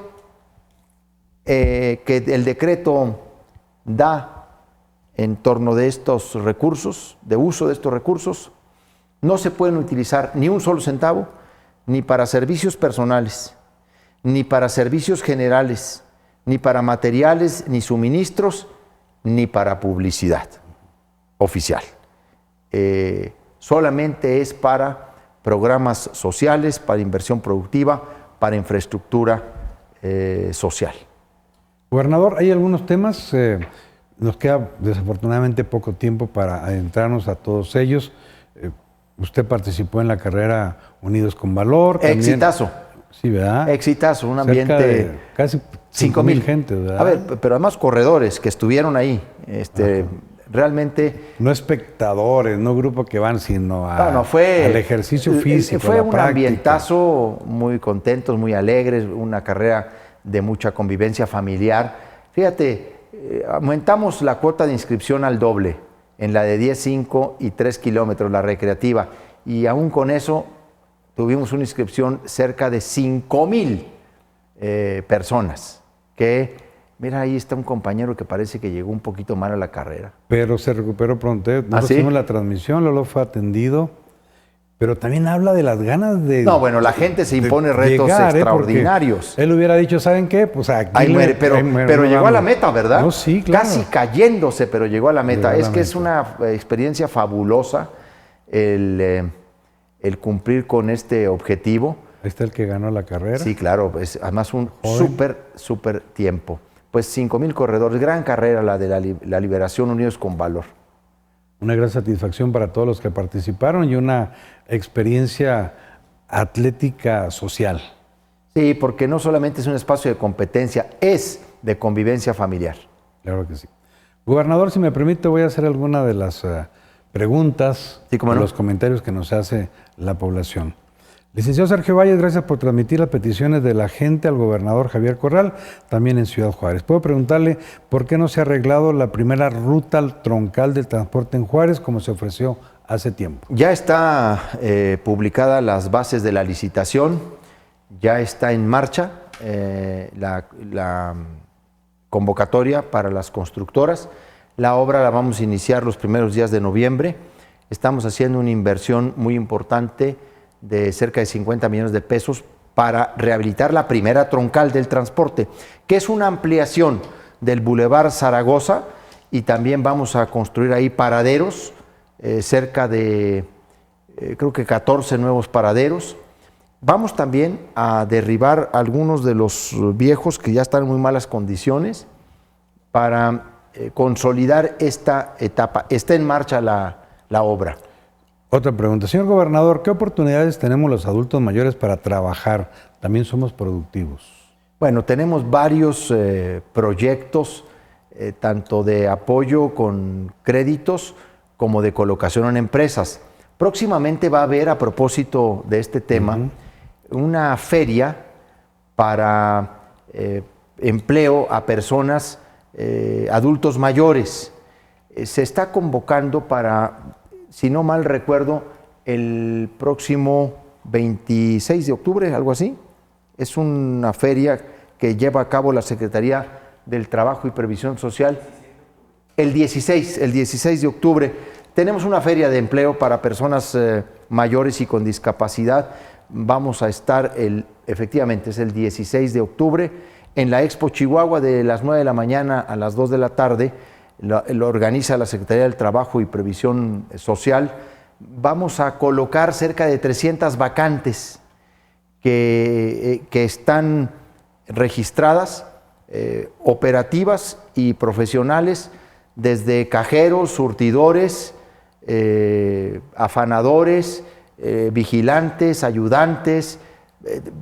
que el decreto da en torno de estos recursos, de uso de estos recursos? No se pueden utilizar ni un solo centavo, ni para servicios personales, ni para servicios generales, ni para materiales, ni suministros, ni para publicidad oficial. Solamente es para programas sociales, para inversión productiva, para infraestructura social.
Gobernador, hay algunos temas, nos queda desafortunadamente poco tiempo para adentrarnos a todos ellos. Usted participó en la carrera Unidos con Valor.
Exitazo.
Sí, ¿verdad?
Exitazo, un
Cerca
ambiente
de casi 5,000 gente, ¿verdad?
A ver, pero además corredores que estuvieron ahí, realmente...
No espectadores, no grupo que van, sino al ejercicio físico,
fue
la
un
práctica.
Ambientazo, muy contentos, muy alegres, una carrera de mucha convivencia familiar. Fíjate, aumentamos la cuota de inscripción al doble, en la de 10, 5 y 3 kilómetros, la recreativa, y aún con eso tuvimos una inscripción cerca de 5,000 personas, que, mira, ahí está un compañero que parece que llegó un poquito mal a la carrera.
Pero se recuperó pronto. Nosotros
¿Sí?
hicimos la transmisión, Lolo fue atendido, pero también habla de las ganas de...
No, bueno, la gente se impone retos extraordinarios.
Él hubiera dicho, ¿saben qué? Pues aquí...
Pero llegó a la meta, ¿verdad?
No, sí, claro.
Casi cayéndose, pero llegó a la meta. Es una experiencia fabulosa el cumplir con este objetivo,
Ahí está el que ganó la carrera.
Sí, claro, es además un
Joven.
súper tiempo. Pues 5,000 corredores, gran carrera la de la Liberación Unidos con Valor.
Una gran satisfacción para todos los que participaron y una experiencia atlética social.
Sí, porque no solamente es un espacio de competencia, es de convivencia familiar.
Claro que sí. Gobernador, si me permite, voy a hacer alguna de las preguntas,
Sí, cómo
de
no.
los comentarios que nos hace la población. Licenciado Sergio Valles, gracias por transmitir las peticiones de la gente al gobernador Javier Corral, también en Ciudad Juárez. Puedo preguntarle por qué no se ha arreglado la primera ruta troncal del transporte en Juárez como se ofreció hace tiempo.
Ya está publicada las bases de la licitación, ya está en marcha la convocatoria para las constructoras. La obra la vamos a iniciar los primeros días de noviembre. Estamos haciendo una inversión muy importante de cerca de 50 millones de pesos para rehabilitar la primera troncal del transporte, que es una ampliación del Boulevard Zaragoza, y también vamos a construir ahí paraderos, cerca de, creo que 14 nuevos paraderos. Vamos también a derribar algunos de los viejos que ya están en muy malas condiciones para consolidar esta etapa. Está en marcha la obra.
Otra pregunta. Señor gobernador, ¿qué oportunidades tenemos los adultos mayores para trabajar? También somos productivos.
Bueno, tenemos varios proyectos, tanto de apoyo con créditos como de colocación en empresas. Próximamente va a haber, a propósito de este tema, una feria para empleo a personas, adultos mayores. Se está convocando para, si no mal recuerdo, el próximo 26 de octubre, algo así. Es una feria que lleva a cabo la Secretaría del Trabajo y Previsión Social. El 16 de octubre tenemos una feria de empleo para personas mayores y con discapacidad. Vamos a estar, efectivamente, es el 16 de octubre, en la Expo Chihuahua, de las 9 de la mañana a las 2 de la tarde. Lo organiza la Secretaría del Trabajo y Previsión Social. Vamos a colocar cerca de 300 vacantes que están registradas, operativas y profesionales, desde cajeros, surtidores, afanadores, vigilantes, ayudantes,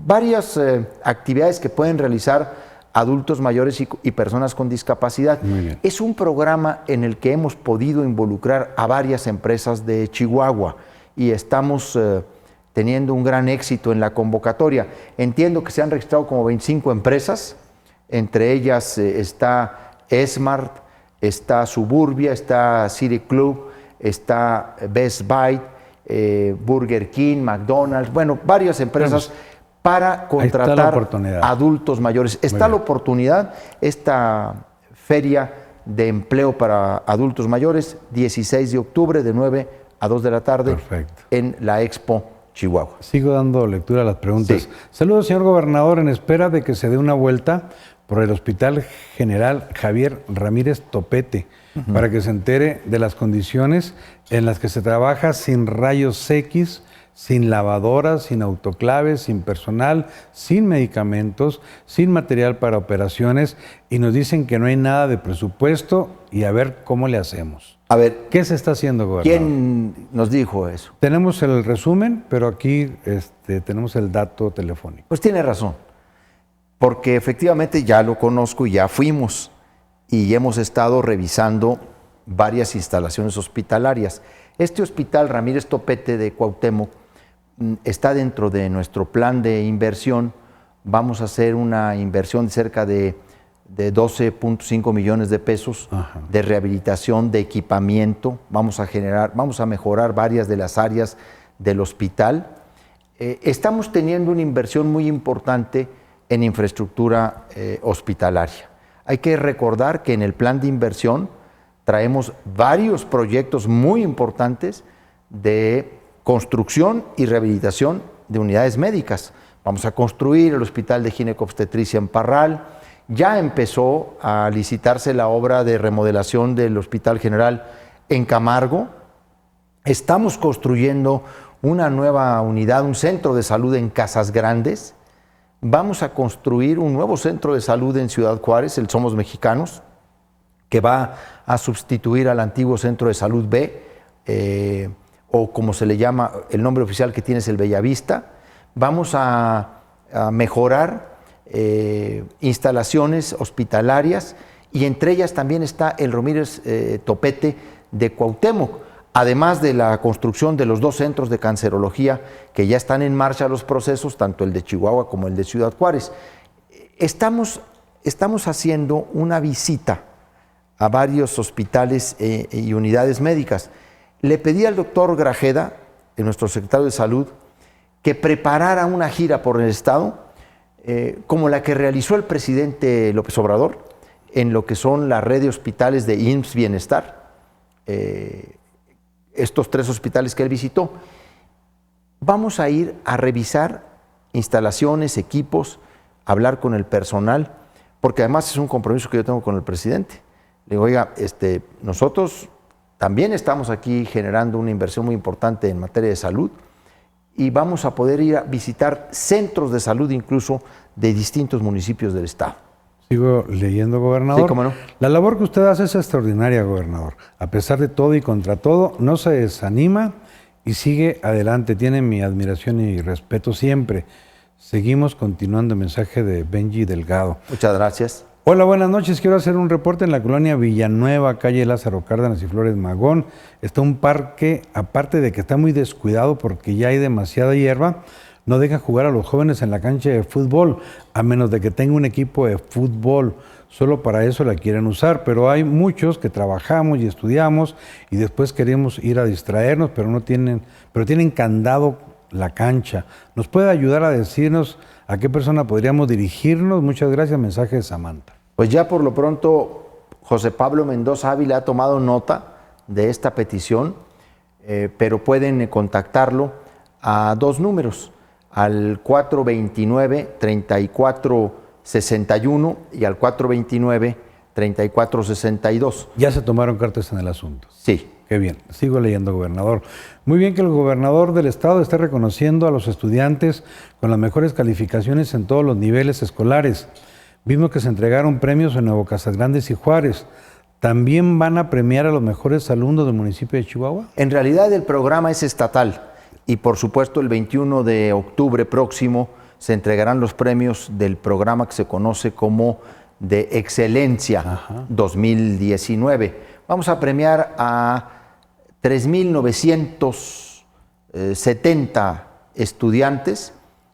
varias actividades que pueden realizar adultos mayores y personas con discapacidad.
Muy bien.
Es un programa en el que hemos podido involucrar a varias empresas de Chihuahua y estamos teniendo un gran éxito en la convocatoria. Entiendo que se han registrado como 25 empresas, entre ellas está Smart, está Suburbia, está City Club, está Best Buy, Burger King, McDonald's, bueno, varias empresas para contratar adultos mayores. Está la oportunidad, esta feria de empleo para adultos mayores, 16 de octubre, de 9 a 2 de la tarde, en la Expo Chihuahua.
Sigo dando lectura a las preguntas.
Sí.
Saludos, señor gobernador, en espera de que se dé una vuelta por el Hospital General Javier Ramírez Topete, para que se entere de las condiciones en las que se trabaja sin rayos X, sin lavadoras, sin autoclaves, sin personal, sin medicamentos, sin material para operaciones, y nos dicen que no hay nada de presupuesto y a ver cómo le hacemos.
A ver,
¿qué se está haciendo, gobernador?
¿Quién nos dijo eso?
Tenemos el resumen, pero aquí tenemos el dato telefónico.
Pues tiene razón, porque efectivamente ya lo conozco y ya fuimos y hemos estado revisando varias instalaciones hospitalarias. Este Hospital Ramírez Topete de Cuauhtémoc está dentro de nuestro plan de inversión. Vamos a hacer una inversión de cerca de 12.5 millones de pesos de rehabilitación, de equipamiento. Vamos a mejorar varias de las áreas del hospital. Estamos teniendo una inversión muy importante en infraestructura hospitalaria. Hay que recordar que en el plan de inversión traemos varios proyectos muy importantes de construcción y rehabilitación de unidades médicas. Vamos a construir el Hospital de Ginecobstetricia en Parral. Ya empezó a licitarse la obra de remodelación del Hospital General en Camargo. Estamos construyendo una nueva unidad, un centro de salud en Casas Grandes. Vamos a construir un nuevo centro de salud en Ciudad Juárez, el Somos Mexicanos, que va a sustituir al antiguo Centro de Salud B, o como se le llama, el nombre oficial que tiene es el Bellavista. Vamos a mejorar instalaciones hospitalarias, y entre ellas también está el Romírez Topete de Cuauhtémoc, además de la construcción de los 2 centros de cancerología que ya están en marcha los procesos, tanto el de Chihuahua como el de Ciudad Juárez. Estamos haciendo una visita a varios hospitales y unidades médicas. Le pedí al doctor Grajeda, nuestro secretario de Salud, que preparara una gira por el Estado, como la que realizó el presidente López Obrador, en lo que son la red de hospitales de IMSS Bienestar, estos 3 hospitales que él visitó. Vamos a ir a revisar instalaciones, equipos, hablar con el personal, porque además es un compromiso que yo tengo con el presidente. Le digo, oiga, nosotros también estamos aquí generando una inversión muy importante en materia de salud, y vamos a poder ir a visitar centros de salud incluso de distintos municipios del estado.
Sigo leyendo, gobernador.
Sí, cómo no.
La labor que usted hace es extraordinaria, gobernador. A pesar de todo y contra todo, no se desanima y sigue adelante. Tiene mi admiración y respeto siempre. Seguimos continuando. Mensaje de Benji Delgado.
Muchas gracias.
Hola, buenas noches. Quiero hacer un reporte en la colonia Villanueva, calle Lázaro Cárdenas y Flores Magón. Está un parque, aparte de que está muy descuidado porque ya hay demasiada hierba, no deja jugar a los jóvenes en la cancha de fútbol, a menos de que tenga un equipo de fútbol. Solo para eso la quieren usar, pero hay muchos que trabajamos y estudiamos y después queremos ir a distraernos, pero tienen candado la cancha. ¿Nos puede ayudar a decirnos a qué persona podríamos dirigirnos? Muchas gracias. Mensaje de Samantha.
Pues ya por lo pronto José Pablo Mendoza Ávila ha tomado nota de esta petición, pero pueden contactarlo a 2 números, al 429-3461 y al 429-3462.
Ya se tomaron cartas en el asunto.
Sí.
Qué bien. Sigo leyendo, gobernador. Muy bien que el gobernador del estado esté reconociendo a los estudiantes con las mejores calificaciones en todos los niveles escolares. Vimos que se entregaron premios en Nuevo Casas Grandes y Juárez. ¿También van a premiar a los mejores alumnos del municipio de Chihuahua?
En realidad el programa es estatal y por supuesto el 21 de octubre próximo se entregarán los premios del programa que se conoce como de Excelencia 2019. Vamos a premiar a 3,970 estudiantes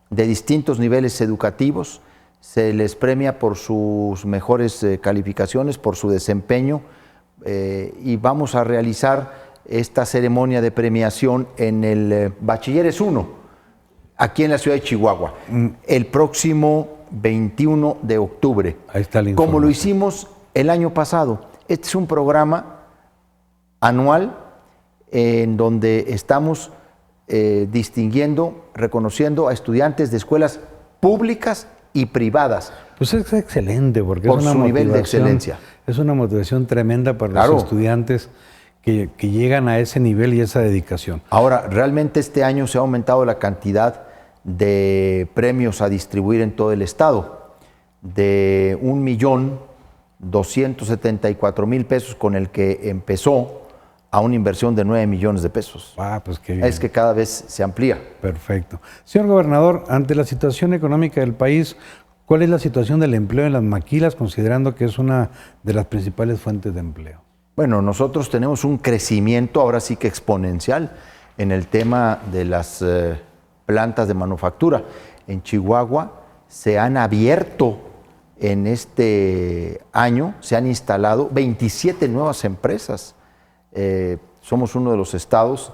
de distintos niveles educativos. Se les premia por sus mejores calificaciones, por su desempeño, y vamos a realizar esta ceremonia de premiación en el Bachilleres 1, aquí en la ciudad de Chihuahua, el próximo 21 de octubre.
Ahí está la
como lo
información.
hicimos el año pasado. Este es un programa anual en donde estamos distinguiendo, reconociendo a estudiantes de escuelas públicas y privadas.
Pues es excelente, porque
Por
es una
su nivel de
motivación,
excelencia.
es una motivación tremenda para
Claro.
los estudiantes que llegan a ese nivel y esa dedicación.
Ahora, realmente este año se ha aumentado la cantidad de premios a distribuir en todo el estado, de 1,274,000 pesos con el que empezó, a una inversión de 9 millones de pesos.
Ah, pues qué bien.
Es que cada vez se amplía.
Perfecto. Señor gobernador, ante la situación económica del país, ¿cuál es la situación del empleo en las maquilas, considerando que es una de las principales fuentes de empleo?
Bueno, nosotros tenemos un crecimiento ahora sí que exponencial en el tema de las plantas de manufactura. En Chihuahua se han abierto en este año, se han instalado 27 nuevas empresas. Somos uno de los estados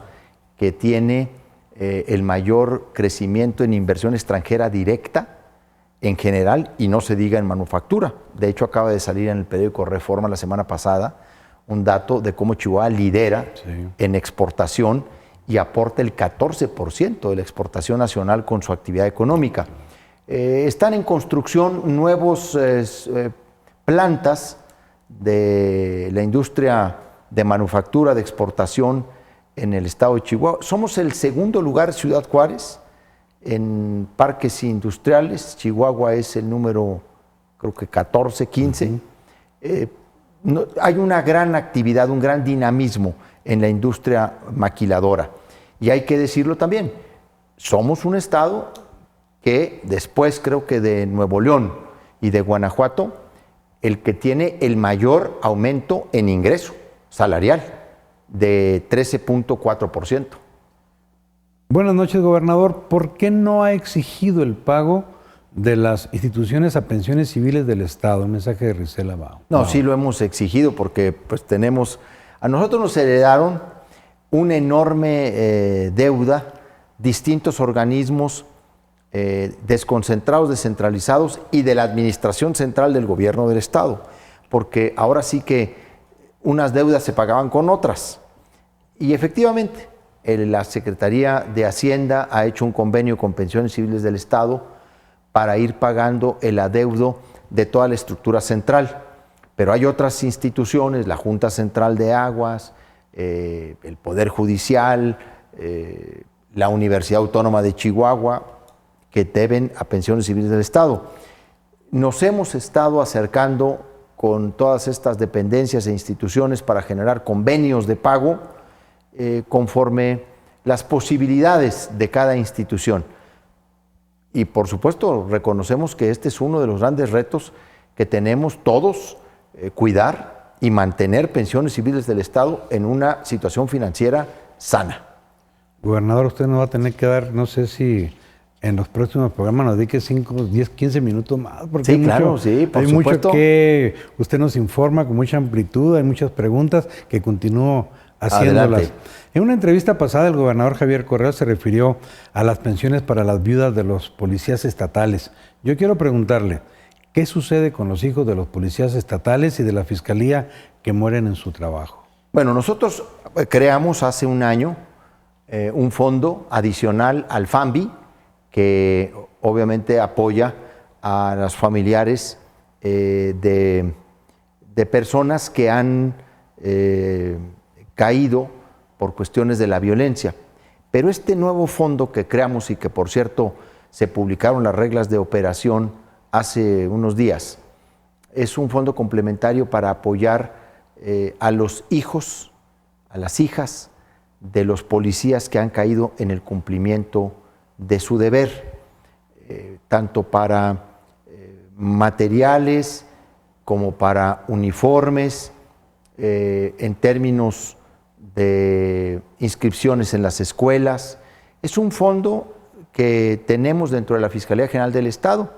que tiene el mayor crecimiento en inversión extranjera directa en general, y no se diga en manufactura. De hecho, acaba de salir en el periódico Reforma la semana pasada un dato de cómo Chihuahua lidera en exportación y aporta el 14% de la exportación nacional con su actividad económica. Están en construcción nuevos plantas de la industria de manufactura, de exportación en el estado de Chihuahua. Somos el segundo lugar, Ciudad Juárez, en parques industriales. Chihuahua es el número, creo que 14, 15. Hay una gran actividad, un gran dinamismo en la industria maquiladora. Y hay que decirlo también, somos un estado que después creo que de Nuevo León y de Guanajuato, el que tiene el mayor aumento en ingreso salarial, de 13.4%.
Buenas noches, gobernador. ¿Por qué no ha exigido el pago de las instituciones a pensiones civiles del Estado? Un mensaje de Risela Bao.
No, sí lo hemos exigido porque pues a nosotros nos heredaron una enorme deuda, distintos organismos desconcentrados, descentralizados y de la administración central del gobierno del Estado, porque ahora sí que unas deudas se pagaban con otras. Y efectivamente, la Secretaría de Hacienda ha hecho un convenio con Pensiones Civiles del Estado para ir pagando el adeudo de toda la estructura central. Pero hay otras instituciones, la Junta Central de Aguas, el Poder Judicial, la Universidad Autónoma de Chihuahua, que deben a Pensiones Civiles del Estado. Nos hemos estado acercando con todas estas dependencias e instituciones para generar convenios de pago conforme las posibilidades de cada institución. Y por supuesto reconocemos que este es uno de los grandes retos que tenemos todos, cuidar y mantener Pensiones Civiles del Estado en una situación financiera sana.
Gobernador, usted nos va a tener que dar, no sé si en los próximos programas nos dedique 5, 10, 15 minutos más, porque
sí, claro, sí, por supuesto.
Mucho que usted nos informa con mucha amplitud, hay muchas preguntas que continúo haciéndolas.
Adelante.
En una entrevista pasada, el gobernador Javier Corral se refirió a las pensiones para las viudas de los policías estatales. Yo quiero preguntarle, ¿qué sucede con los hijos de los policías estatales y de la Fiscalía que mueren en su trabajo?
Bueno, nosotros creamos hace un año un fondo adicional al FAMBI, que obviamente apoya a los familiares de personas que han caído por cuestiones de la violencia. Pero este nuevo fondo que creamos y que por cierto se publicaron las reglas de operación hace unos días, es un fondo complementario para apoyar a los hijos, a las hijas de los policías que han caído en el cumplimiento de su deber, tanto para materiales como para uniformes, en términos de inscripciones en las escuelas. Es un fondo que tenemos dentro de la Fiscalía General del Estado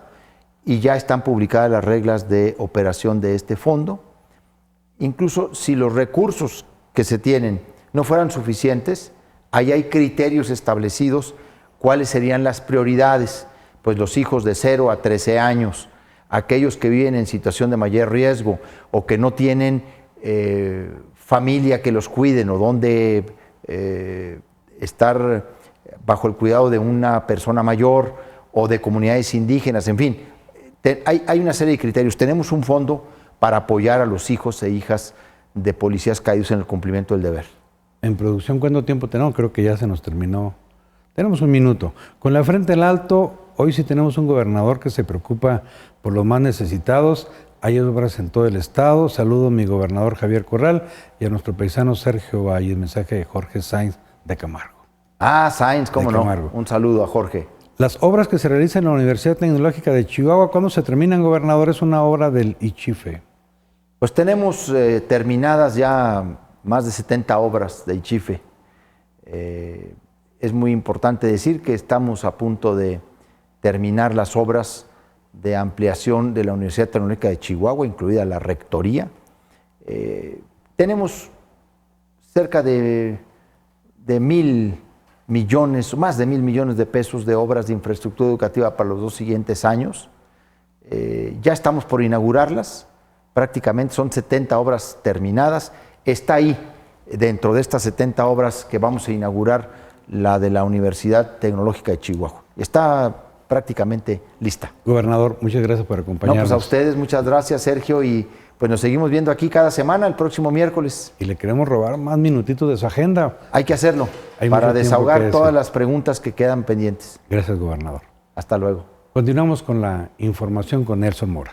y ya están publicadas las reglas de operación de este fondo. Incluso si los recursos que se tienen no fueran suficientes, ahí hay criterios establecidos cuáles serían las prioridades, pues los hijos de 0 a 13 años, aquellos que viven en situación de mayor riesgo o que no tienen familia que los cuiden o donde estar bajo el cuidado de una persona mayor o de comunidades indígenas, en fin, hay una serie de criterios. Tenemos un fondo para apoyar a los hijos e hijas de policías caídos en el cumplimiento del deber.
En producción, ¿cuánto tiempo tenemos? Creo que ya se nos terminó. Tenemos un minuto. Con la frente en alto, hoy sí tenemos un gobernador que se preocupa por los más necesitados. Hay obras en todo el estado. Saludo a mi gobernador Javier Corral y a nuestro paisano Sergio Valle. El mensaje de Jorge Sainz de Camargo.
Ah, Sainz, cómo no. Un saludo a Jorge.
Las obras que se realizan en la Universidad Tecnológica de Chihuahua, ¿cuándo se terminan, gobernador? Es una obra del ICHIFE.
Pues tenemos terminadas ya más de 70 obras de ICHIFE. Es muy importante decir que estamos a punto de terminar las obras de ampliación de la Universidad Tecnológica de Chihuahua, incluida la rectoría. Tenemos cerca de 1,000 millones, más de 1,000 millones de pesos de obras de infraestructura educativa para los 2 siguientes años. Ya estamos por inaugurarlas, prácticamente son 70 obras terminadas. Está ahí, dentro de estas 70 obras que vamos a inaugurar, la de la Universidad Tecnológica de Chihuahua. Está prácticamente lista.
Gobernador, muchas gracias por
No,
acompañarnos.
pues a ustedes, muchas gracias, Sergio, y pues nos seguimos viendo aquí cada semana, el próximo miércoles.
Y le queremos robar más minutitos de su agenda.
Hay que hacerlo
Hay
para
mucho tiempo que
desahogar
decir.
todas las preguntas que quedan pendientes.
Gracias, gobernador.
Hasta luego.
Continuamos con la información con Nelson Mora.